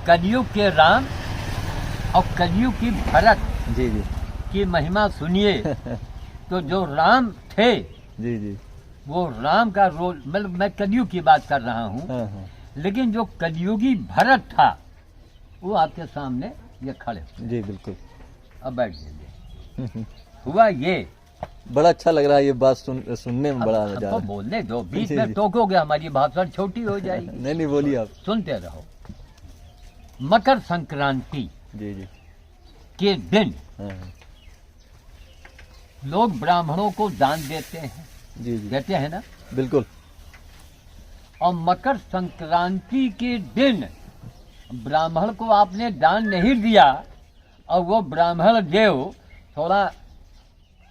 कलयुग के राम और कलयुग की भरत जी जी की महिमा सुनिए। तो जो राम थे जी जी वो राम का रोल, मतलब मैं कलयुग की बात कर रहा हूँ, हाँ हाँ लेकिन जो कलयुगी भरत था वो आपके सामने ये खड़े। जी बिल्कुल। अब बैठ जाइए। हुआ ये, बड़ा अच्छा लग रहा है ये बात सुनने में, बड़ा मजा आ हमको रहा बोलने दो, बीच जी, में जी। टोकोगे हमारी भाषा छोटी हो जाएगी। है। नहीं नहीं बोलिए आप। सुनते रहो। मकर संक्रांति जी जी के दिन हाँ हाँ लोग ब्राह्मणों को दान देते हैं, जी जी देते हैं ना। बिल्कुल। और मकर संक्रांति के दिन ब्राह्मण को आपने दान नहीं दिया और वो ब्राह्मण देव थोड़ा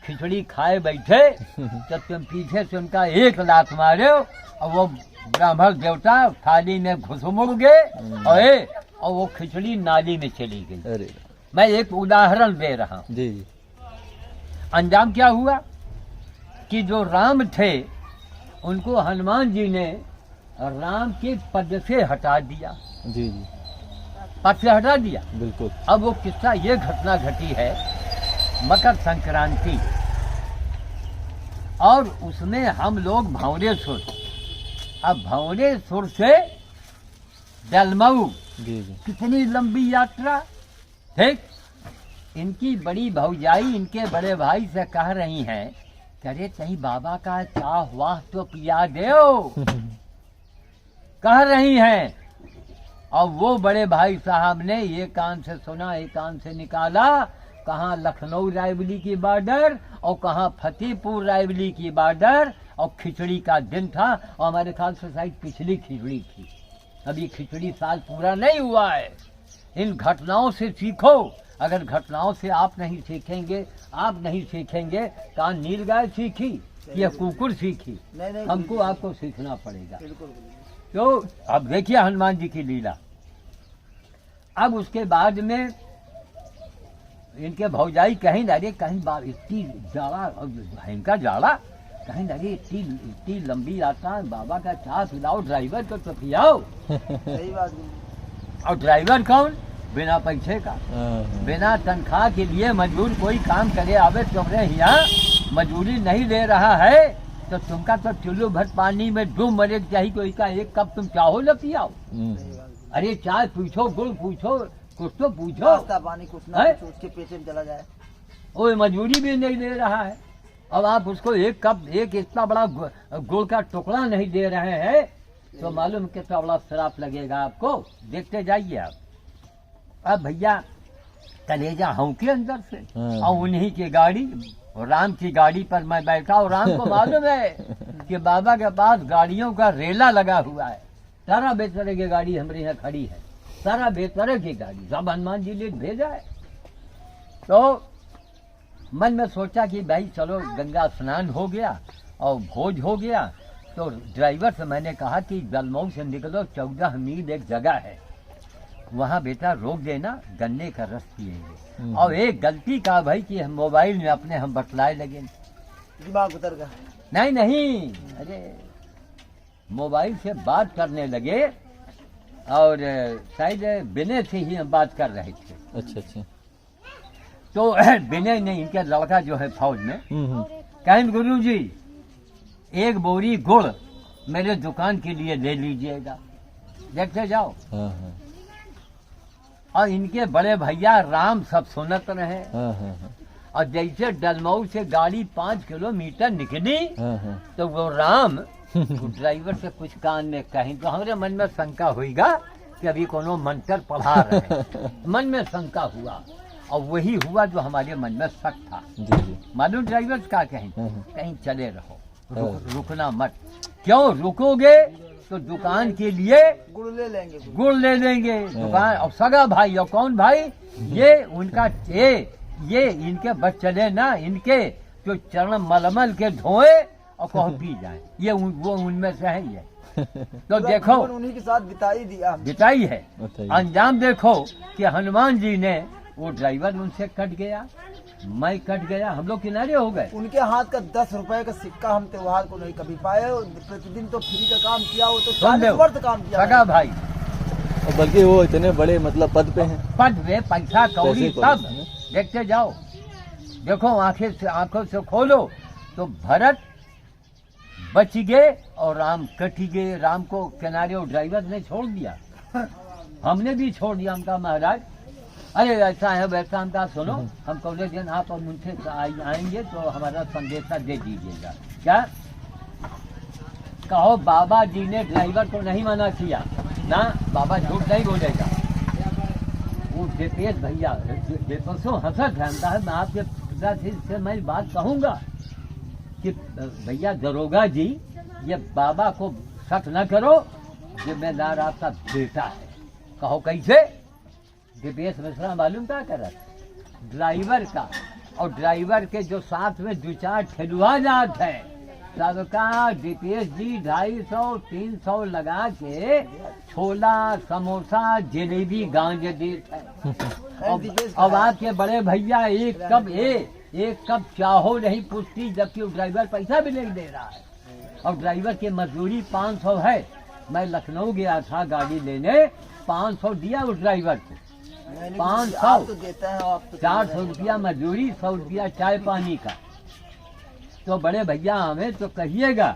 खिचड़ी खाए बैठे तो तुम पीछे से उनका एक लात मारे और वो ब्राह्मण देवता थाली में घुसमुड़ गए और वो खिचड़ी नाली में चली गई। अरे मैं एक उदाहरण दे रहा हूँ। जी जी अंजाम क्या हुआ कि जो राम थे उनको हनुमान जी ने राम के पद से हटा दिया, जी जी पद से हटा दिया। बिल्कुल। अब वो किस्सा, ये घटना घटी है मकर संक्रांति, और उसमें हम लोग भंवरेश्वर, अब भंवरेश्वर से दलमऊ जी जी कितनी लंबी यात्रा। ठीक, इनकी बड़ी भौजाई इनके बड़े भाई से कह रही हैं, अरे कहीं बाबा का चाह हुआ तो पिया दो, कह रही हैं। और वो बड़े भाई साहब ने एक कान से सुना एक कान से निकाला, कहाँ लखनऊ रायबली की बॉर्डर और कहाँ फतेहपुर रायबली की बॉर्डर, और खिचड़ी का दिन था और हमारे ख्याल से शायद पिछली खिचड़ी थी, अभी खिचड़ी साल पूरा नहीं हुआ है। इन घटनाओं से सीखो, अगर घटनाओं से आप नहीं सीखेंगे, आप नहीं सीखेंगे, कान नील गाय सीखी या कुकुर सीखी, हमको आपको सीखना पड़ेगा। तो अब देखिए हनुमान जी की लीला। अब उसके बाद में इनके भौजाई कहीं अरे कहीं इतनी जाड़ा, भयंकर जाड़ा, कहीं अरे इतनी लंबी यात्रा, बाबा का चाह पिलाओ, ड्राइवर को तो पिलाओ। सही बात। और ड्राइवर कौन? बिना पैसे का, हाँ बिना तनख्वाह के लिए मजदूर कोई काम करे आवे, तुम्हारे यहाँ मजदूरी नहीं ले रहा है तो तुमका तो चुल्लू भर पानी में डूब मरे चाहिए, कोई का एक कप तुम चाहो न पियाओ। अरे चाय पूछो, गुड़ पूछो, कुछ तो पूछो, नाश्ता पानी कुछ ना है? कुछ उसके पेट में चला जाए। वो मजदूरी भी नहीं दे रहा है, अब आप उसको एक कप, एक इतना बड़ा गुड़ का टुकड़ा नहीं दे रहे हैं, तो मालूम कितना बड़ा श्राप लगेगा आपको। देखते जाइए आप। अब भैया कलेजा हूँ के अंदर से, और उन्हीं की गाड़ी, राम की गाड़ी पर मैं बैठा, और राम को मालूम है कि बाबा के पास गाड़ियों का रेला लगा हुआ है, सारा बेतरे की गाड़ी हमारे यहाँ खड़ी है, सारा बेतरे की गाड़ी सब हनुमान जी ने भेजा है। तो मन में सोचा कि भाई चलो गंगा स्नान हो गया और भोज हो गया, तो ड्राइवर से मैंने कहा कि दलमऊ से निकलो, 14 मील एक जगह है, वहाँ बेटा रोक देना, गन्ने का रस पिएंगे। और एक गलती का भाई कि हम मोबाइल में अपने हम बतलाए लगे, दिमाग उतर गया। नहीं, अरे मोबाइल से बात करने लगे, और शायद विनय से ही हम बात कर रहे थे। अच्छा अच्छा। तो विनय ने, इनका लड़का जो है फौज में, कहें गुरुजी एक बोरी गुड़ मेरे दुकान के लिए ले लीजिएगा, देखते जाओ। हाँ हाँ और इनके बड़े भैया राम सब सुनत रहे। हाँ हाँ और जैसे दलमऊ से गाड़ी 5 किलोमीटर निकली, हाँ हाँ तो वो राम ड्राइवर से कुछ कान में कहीं, तो हमारे मन में शंका होगा कि अभी कोनो मंत्र पढ़ा रहे, मन में शंका हुआ, और वही हुआ जो हमारे मन में शक था। जी जी मालूम ड्राइवर का कहीं हाँ। कहीं चले रहो, रुकना मत, क्यों रुकोगे तो दुकान के लिए गुड़ ले लेंगे। गुड़ ले लेंगे दुकान। और सगा भाई, और कौन भाई? ये उनका ये इनके बस चले ना, इनके जो चरण मलमल के धोए और कहो पी जाए, ये वो उनमें से है ये। तो देखो उन्हीं के साथ बिताई दिया, बिताई है। बताइए। अंजाम देखो कि हनुमान जी ने, वो ड्राइवर उनसे कट गया, मैं कट गया, हम लोग किनारे हो गए। उनके हाथ का 10 रुपए का सिक्का हम त्योहार को नहीं कभी पाए। प्रतिदिन तो फ्री का काम किया, वो तो 40 वर्ष काम किया। सगा भाई, बल्कि वो इतने बड़े मतलब पद पे हैं। पद में पैसा कौड़ी पैसे सब कौड़ी, देखते जाओ। देखो आंखों से खोलो तो भरत बच गए और राम कट गए। राम को किनारे और ड्राइवर ने छोड़ दिया, हमने भी छोड़ दिया। हम कहा महाराज अरे ऐसा है वैसा, हम कहा सुनो हम कौन दिन आप और मुझसे आएंगे तो हमारा संदेशा दे दीजिएगा। क्या कहो, बाबा जी ने ड्राइवर को नहीं मना किया ना, बाबा झूठ नहीं बोलेगा। वो दीपेश भैया परसों हंसत है, मैं आपके पिताजी से मैं बात कहूंगा कि भैया दरोगा जी ये बाबा को शक न करो, जिम्मेदार आपका बेटा है। कहो कैसे? दीपेश मिश्रा मालूम क्या कर रहा था? ड्राइवर का, और ड्राइवर के जो साथ में दो चार ठेलुआ जात है सबका दीपेश जी 250-300 लगा के छोला समोसा जलेबी गांजे देते हैं। अब आपके बड़े भैया एक कप चाहो नहीं पूछती, जबकि वो ड्राइवर पैसा भी नहीं दे रहा है। और ड्राइवर की मजदूरी 500 है। मैं लखनऊ गया था गाड़ी लेने, 500 दिया उस ड्राइवर को। 500 तो देता है, आप तो 400 रुपया मजदूरी, 100 रुपया चाय पानी का। तो बड़े भैया हमें तो कहिएगा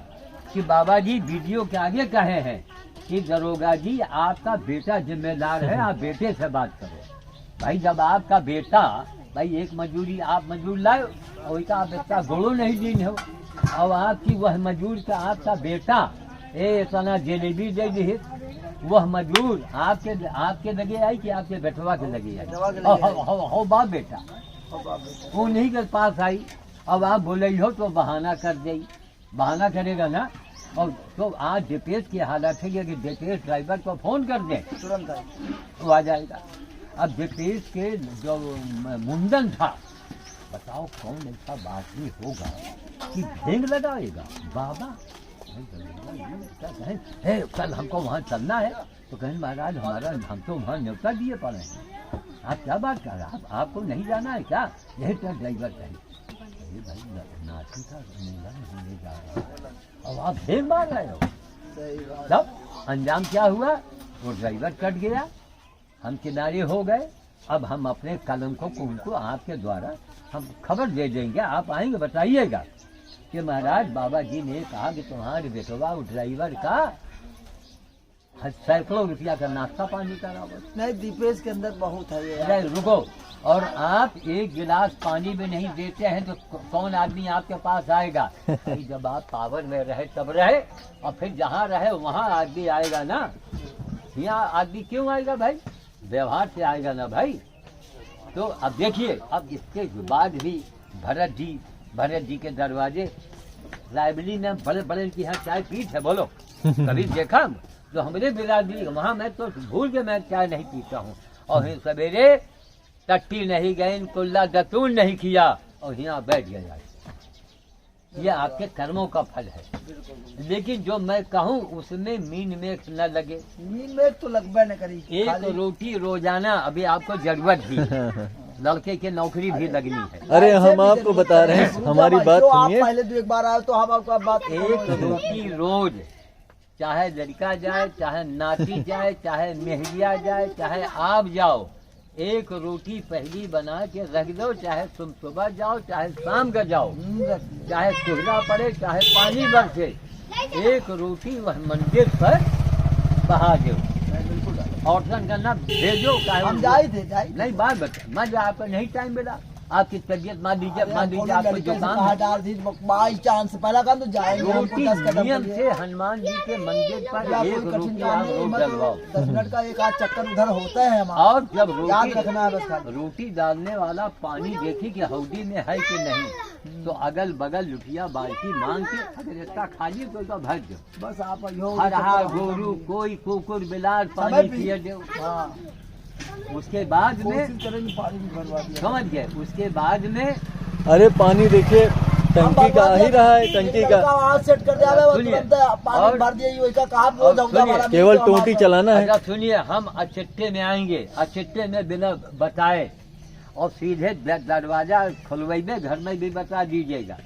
कि बाबा जी वीडियो के आगे कहे हैं कि दरोगा जी आपका बेटा जिम्मेदार है, आप बेटे से बात करो। भाई जब आपका बेटा, भाई एक मजदूरी आप मजदूर लाए वही का आप इतना गोड़ो नहीं दिन हो, और आपकी वह मजदूर का आपका बेटा इतना जलेबी दे दी, वह मजदूर आपके लगे आई कि आपके बेटवा के लगे आई? हो बाप बेटा उन्हीं के पास आई। अब आप बोले हो तो बहाना कर दे, बहाना करेगा ना। और तो आज दीपेश की हालत है कि दीपेश ड्राइवर को फोन कर दे तुरंत वो आ जाएगा। अब दीपेश के जो मुंडन था, बताओ कौन ऐसा बात होगा कि भेंग लगाएगा बाबा? क्या कहें, हे कल हमको वहाँ चलना है, तो कहें महाराज हमारा हम तो वहाँ न्योता दिए पड़े हैं, आप क्या बात कर रहे हैं, आपको नहीं जाना है क्या? यही तो ड्राइवर कहे भाई नाची का होने जा रहा है, अब आप भेंग मार रहे हो। सही बात। तब अंजाम क्या हुआ? वो ड्राइवर कट गया, हम किनारे हो गए। अब हम अपने कलम को उनको आपके द्वारा हम खबर दे देंगे, आप आएंगे बताइएगा कि महाराज बाबा जी ने कहा कि तुम्हारे बेटवा ड्राइवर का सैकड़ों रुपया का नाश्ता पानी कराओ। नहीं, दीपेश के अंदर बहुत है ये। अरे रुको, और आप एक गिलास पानी में नहीं देते हैं तो कौन आदमी आपके पास आएगा? भाई जब आप पावर में रहे तब रहे, और फिर जहाँ रहे वहाँ आदमी आएगा ना। यहाँ आदमी क्यों आएगा भाई? व्यवहार से आएगा ना भाई। तो अब देखिए, अब इसके बाद भी भरत जी के दरवाजे लाइब्रेरी में बड़े बड़े की यहाँ चाय पीत है, बोलो कभी देखा? तो हमारे बिरादरी वहाँ मैं तो भूल के मैं चाय नहीं पीता हूँ। और सवेरे टट्टी नहीं गए, कुल्ला दतून नहीं किया और यहाँ बैठ गया। ये आपके कर्मों का फल है। लेकिन जो मैं कहूँ उसमें मीन में न लगे। नींद में तो लगभग न करी। एक खाली- रोटी रोजाना अभी आपको जरूरत भी है। लड़के की नौकरी भी लगनी है। अरे ऐसे हम भी आपको जरूरत बता है। रहे हैं, रुको हमारी भाई, बात जो आप सुनिए। पहले 2 एक बार आए तो हम आपको बात एक रोटी रोज, चाहे लड़का जाए, चाहे नाती जाए, चाहे मेहरिया जाए, चाहे आप जाओ, एक रोटी पहली बना के रख दो, चाहे तुम सुबह जाओ चाहे शाम का जाओ, चाहे कोहरा पड़े चाहे पानी बरसे, एक रोटी वह मंदिर पर बहा दो। ऑर्डर करना भेजो, हम जाए थे नहीं बात बता, मैं आपको नहीं टाइम मिला, आपकी तबीयत मान लीजिए आपको जो काम है। बाई चांस पहला काम तो जाएंगे हमको रोटी 10 कदम नियम के लिए। से हनुमान जी के मंदिर पर या एक कोई कठिन रोटी काम आप नहीं, रोज मतलब डलवाओ। 10 मिनट का एक आध चक्कर उधर होता है हमारा। और जब याद रखना है बस खाली। रोटी डालने वाला पानी देखी कि हौदी में है कि नहीं, तो अगल बगल लुटिया बाल्टी मांग के अगर इसका खाली तो भर दो। बस आप यो हरा गोरू कोई कुकुर बिलास समय पानी पी- पिए दो। हाँ, उसके बाद में कोशिश करेंगे पानी भी भरवा दिया। समझ गए, उसके बाद में अरे पानी देखिए टंकी का आ ही रहा है, टंकी का आज सेट कर दिया है, सुनिए, तुरंत पानी और- भर दिया। वही का कहा और रोज हौदा सुनिए, वाला केवल तो टोटी हमारा- चलाना है। अच्छा सुनिए, हम अचिट्टे में आएंगे, अचिट्टे में बिना बताए और सीधे दरवाजा खुलवाई में घर में भी बता दीजिएगा।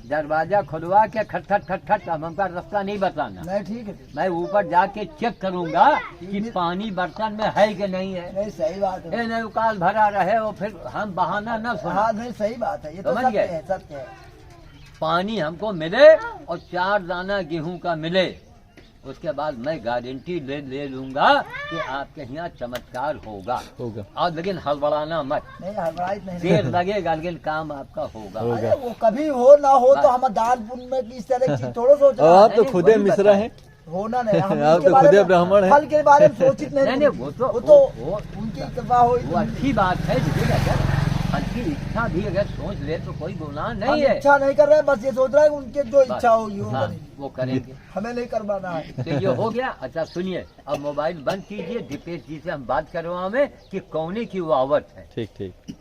दरवाजा खुलवा के खटखट खटखट, अब हमका रास्ता नहीं बताना। नहीं ठीक है। मैं ऊपर जाके चेक करूंगा कि पानी बर्तन में है कि नहीं है। नहीं सही बात है। ए नहीं उकाल भरा रहे और फिर हम बहाना न सुना। हाँ नहीं सही बात है, ये तो समझ सत्य गए? है, सत्य है। पानी हमको मिले और 4 दाना गेहूं का मिले, उसके बाद मैं गारंटी ले लूंगा कि आपके यहाँ चमत्कार होगा। होगा। और लेकिन हड़बड़ाना मत, नहीं हड़बड़ाई नहीं। देर लगेगा लेकिन काम आपका होगा। होगा। अरे वो कभी हो ना हो तो हम दान पुण्य में इस तरह की चीज थोड़ा सोच और रहे आप तो नहीं, खुदे वही मिश्रा बताएं। हैं। होना नहीं, हम आप इनके तो बारे खुदे में- ब्राह्मण हैं। फल के बारे में सोचित नहीं। नहीं, वो तो उनकी कृपा हो। वो अच्छी बात है, लेकिन अगर अच्छी इच्छा भी अगर सोच ले तो कोई गुनाह हम नहीं है। इच्छा नहीं कर रहे, बस ये सोच रहे हैं कि उनके जो बस, इच्छा होगी वो हाँ, करेंगे। वो करेंगे। हमें नहीं करवाना है। तो ये हो गया। अच्छा सुनिए, अब मोबाइल बंद कीजिए, दीपेश जी से हम बात करवाएं कि कौने की वो आवत है। ठीक ठीक।